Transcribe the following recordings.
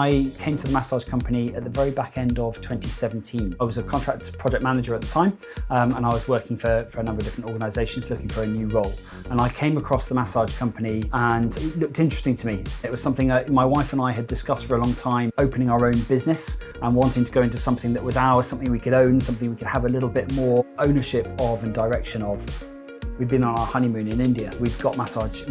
I came to the massage company at the very back end of 2017. I was a contract project manager at the time, and I was working for a number of different organisations looking for a new role. And I came across the massage company and it looked interesting to me. It was something my wife and I had discussed for a long time, opening our own business and wanting to go into something that was ours, something we could own, something we could have a little bit more ownership of and direction of. We'd been on our honeymoon in India. We'd got massage,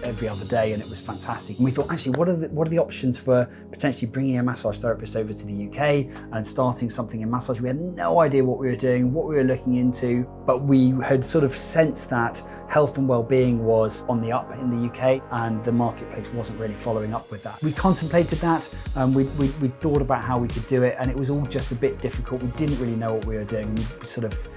every other day, and it was fantastic. And we thought, actually, what are the options for potentially bringing a massage therapist over to the UK and starting something in massage? We had no idea what we were doing, what we were looking into, but we had sort of sensed that health and well-being was on the up in the UK, and the marketplace wasn't really following up with that. We contemplated that, we thought about how we could do it, and it was all just a bit difficult. We didn't really know what we were doing. We sort of,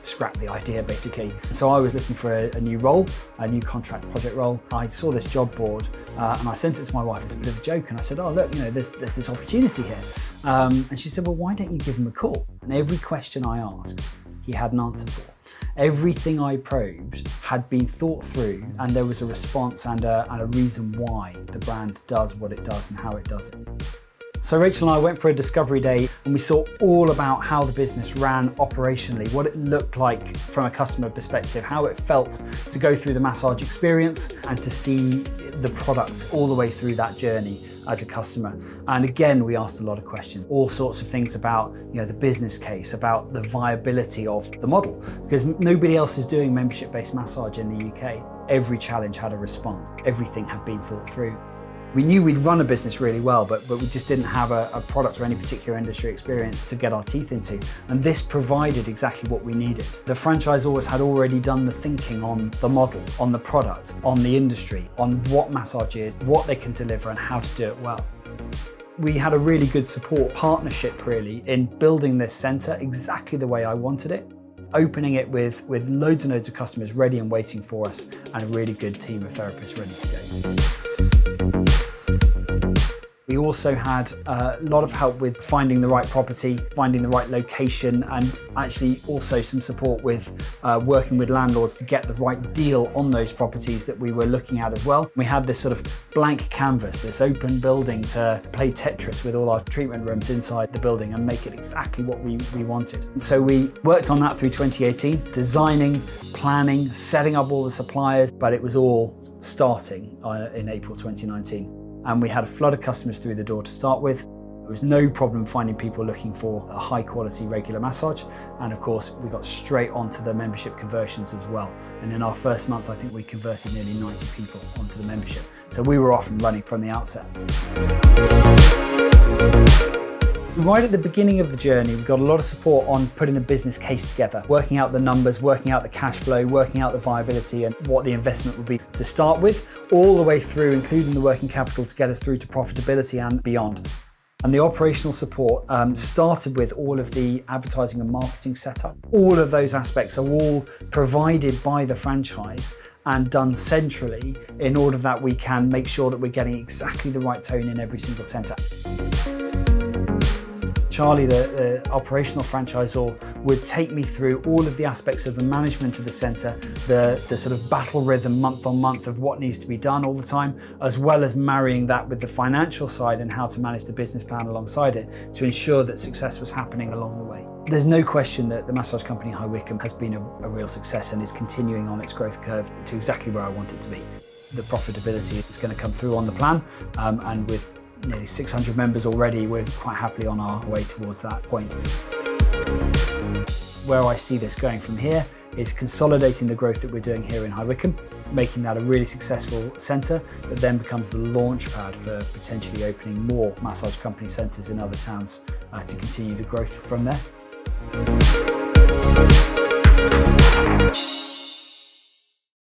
scrapped the idea basically. So I was looking for a new role, a new contract project role. I saw this job board and I sent it to my wife as a bit of a joke, and I said, oh look, there's this opportunity here. And she said, well, why don't you give him a call? And every question I asked, he had an answer for. Everything I probed had been thought through, and there was a response and a reason why the brand does what it does and how it does it. So Rachel and I went for a discovery day, and we saw all about how the business ran operationally, what it looked like from a customer perspective, how it felt to go through the massage experience and to see the product all the way through that journey as a customer. And again, we asked a lot of questions, all sorts of things about the business case, about the viability of the model, because nobody else is doing membership-based massage in the UK. Every challenge had a response. Everything had been thought through. We knew we'd run a business really well, but we just didn't have a product or any particular industry experience to get our teeth into. And this provided exactly what we needed. The franchisors had already done the thinking on the model, on the product, on the industry, on what massage is, what they can deliver and how to do it well. We had a really good support partnership really in building this centre exactly the way I wanted it, opening it with loads and loads of customers ready and waiting for us, and a really good team of therapists ready to go. We also had a lot of help with finding the right property, finding the right location, and actually also some support with working with landlords to get the right deal on those properties that we were looking at as well. We had this sort of blank canvas, this open building to play Tetris with all our treatment rooms inside the building and make it exactly what we wanted. And so we worked on that through 2018, designing, planning, setting up all the suppliers, but it was all starting in April 2019. And we had a flood of customers through the door to start with. There was no problem finding people looking for a high quality regular massage. And of course, we got straight onto the membership conversions as well. And in our first month, I think we converted nearly 90 people onto the membership. So we were off and running from the outset. Right at the beginning of the journey, we got a lot of support on putting a business case together, working out the numbers, working out the cash flow, working out the viability and what the investment would be to start with, all the way through, including the working capital to get us through to profitability and beyond. And the operational support started with all of the advertising and marketing setup. All of those aspects are all provided by the franchise and done centrally in order that we can make sure that we're getting exactly the right tone in every single centre. Charlie, the operational franchisor, would take me through all of the aspects of the management of the centre, the sort of battle rhythm month on month of what needs to be done all the time, as well as marrying that with the financial side and how to manage the business plan alongside it to ensure that success was happening along the way. There's no question that the massage company High Wycombe has been a real success and is continuing on its growth curve to exactly where I want it to be. The profitability is going to come through on the plan, and with nearly 600 members already, we're quite happily on our way towards that point. Where I see this going from here is consolidating the growth that we're doing here in High Wycombe, making that a really successful centre that then becomes the launch pad for potentially opening more massage company centres in other towns to continue the growth from there.